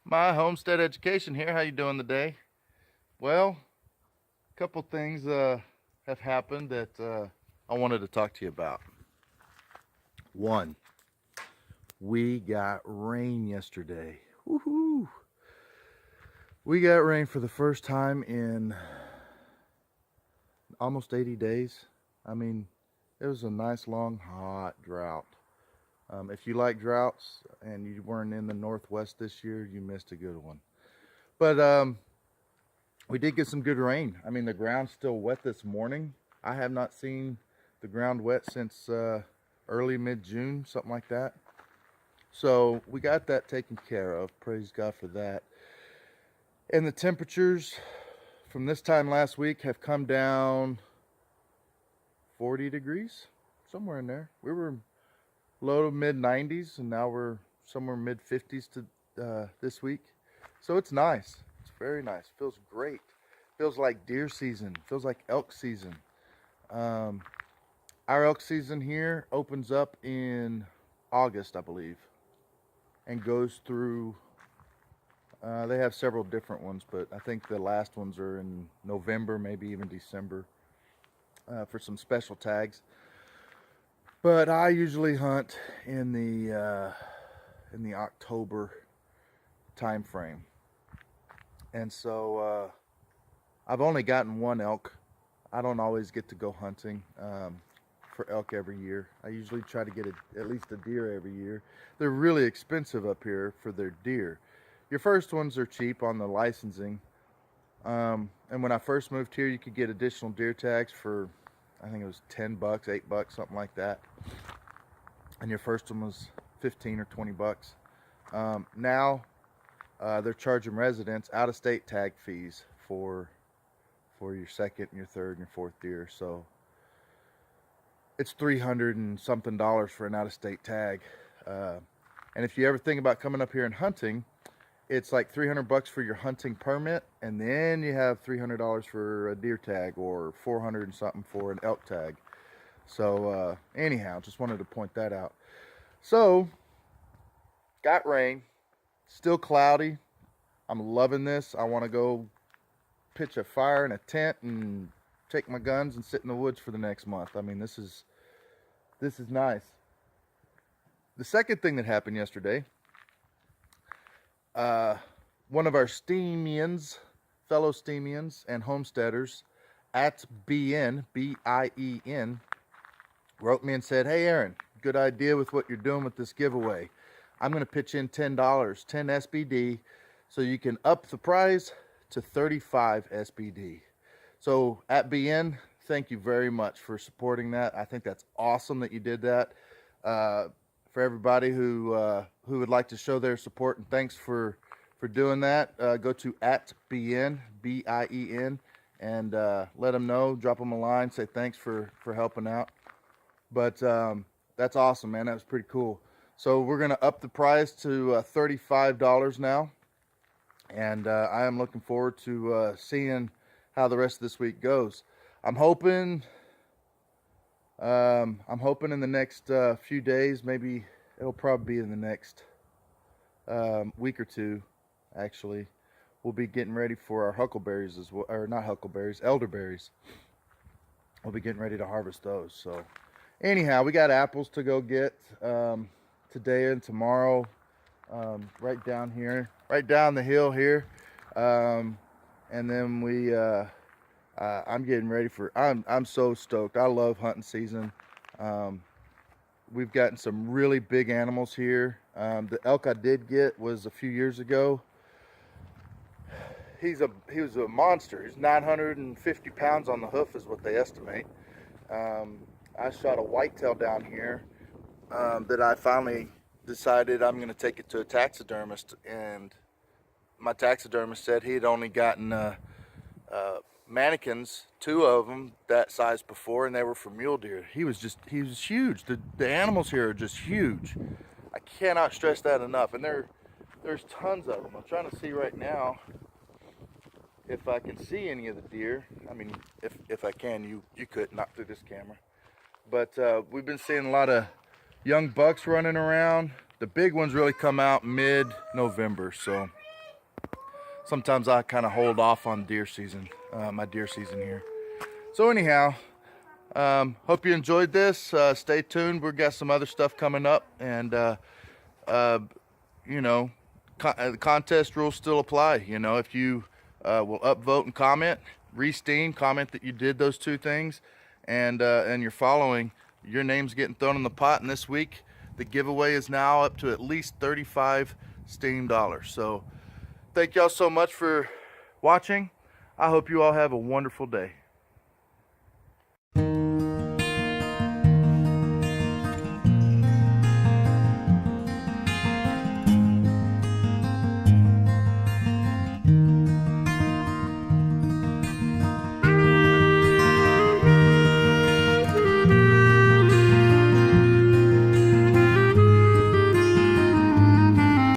My homestead education here. How you doing today? Well, a couple things have happened that I wanted to talk to you about. One, we got rain yesterday. Woohoo! We got rain for the first time in almost 80 days. I mean, it was a nice long hot drought. If you like droughts and you weren't in the Northwest this year, you missed a good one. But we did get some good rain. I mean, the ground's still wet this morning. I have not seen the ground wet since early mid-June, something like that. So we got that taken care of. Praise God for that. And the temperatures from this time last week have come down 40 degrees, somewhere in there. We were low to mid 90s, and now we're somewhere mid 50s to this week. So it's nice. It's very nice. Feels great. Feels like deer season. Feels like elk season. Our elk season here opens up in August, I believe, and goes through. They have several different ones, but I think the last ones are in November, maybe even December, for some special tags. But I usually hunt in the October time frame, and so I've only gotten one elk. I don't always get to go hunting for elk every year. I usually try to get at least a deer every year. They're really expensive up here for their deer. Your first ones are cheap on the licensing, and when I first moved here, you could get additional deer tags for, I think it was $10, $8, something like that. And your first one was 15 or 20 bucks. Now they're charging residents out-of-state tag fees for your second, and your third, and your fourth deer. So it's $300 and something for an out-of-state tag. And if you ever think about coming up here and hunting, it's like $300 for your hunting permit, and then you have $300 for a deer tag, or $400 and something for an elk tag. So anyhow, just wanted to point that out. So got rain, still cloudy. I'm loving this. I want to go pitch a fire in a tent and take my guns and sit in the woods for the next month. I mean, this is nice. The second thing that happened yesterday, one of our Steamians, fellow Steamians and homesteaders at BN, B-I-E-N, wrote me and said, "Hey Aaron, good idea with what you're doing with this giveaway. I'm going to pitch in $10, 10 SBD, so you can up the prize to 35 SBD. So at BN, thank you very much for supporting that. I think that's awesome that you did that. For everybody who would like to show their support, and thanks for doing that, go to at BN, B-I-E-N, and let them know, drop them a line, say thanks for helping out. But that's awesome, man. That was pretty cool. So we're going to up the price to $35 now, and I am looking forward to seeing how the rest of this week goes. I'm hoping in the next few days, maybe it'll probably be in the next week or two, actually. We'll be getting ready for our huckleberries as well, or not huckleberries, elderberries. We'll be getting ready to harvest those. So anyhow, we got apples to go get today and tomorrow, right down here, right down the hill here. And then I'm getting ready for, I'm so stoked. I love hunting season. We've gotten some really big animals here. The elk I did get was a few years ago. He was a monster. He's 950 pounds on the hoof is what they estimate. I shot a whitetail down here that I finally decided I'm going to take it to a taxidermist, and my taxidermist said he had only gotten mannequins, 2 of them that size before, and they were for mule deer. He was huge. The animals here are just huge. I cannot stress that enough, and there's tons of them. I'm trying to see right now if I can see any of the deer. I mean, if I can, you could, not through this camera. But we've been seeing a lot of young bucks running around. The big ones really come out mid-November, so sometimes I kind of hold off on deer season, my deer season here. So anyhow, hope you enjoyed this. Stay tuned. We've got some other stuff coming up, and you know, the contest rules still apply. You know, if you will upvote and comment, re-steam, comment that you did those two things, and you're following, your name's getting thrown in the pot. And this week, the giveaway is now up to at least 35 Steam dollars. So thank y'all so much for watching. I hope you all have a wonderful day.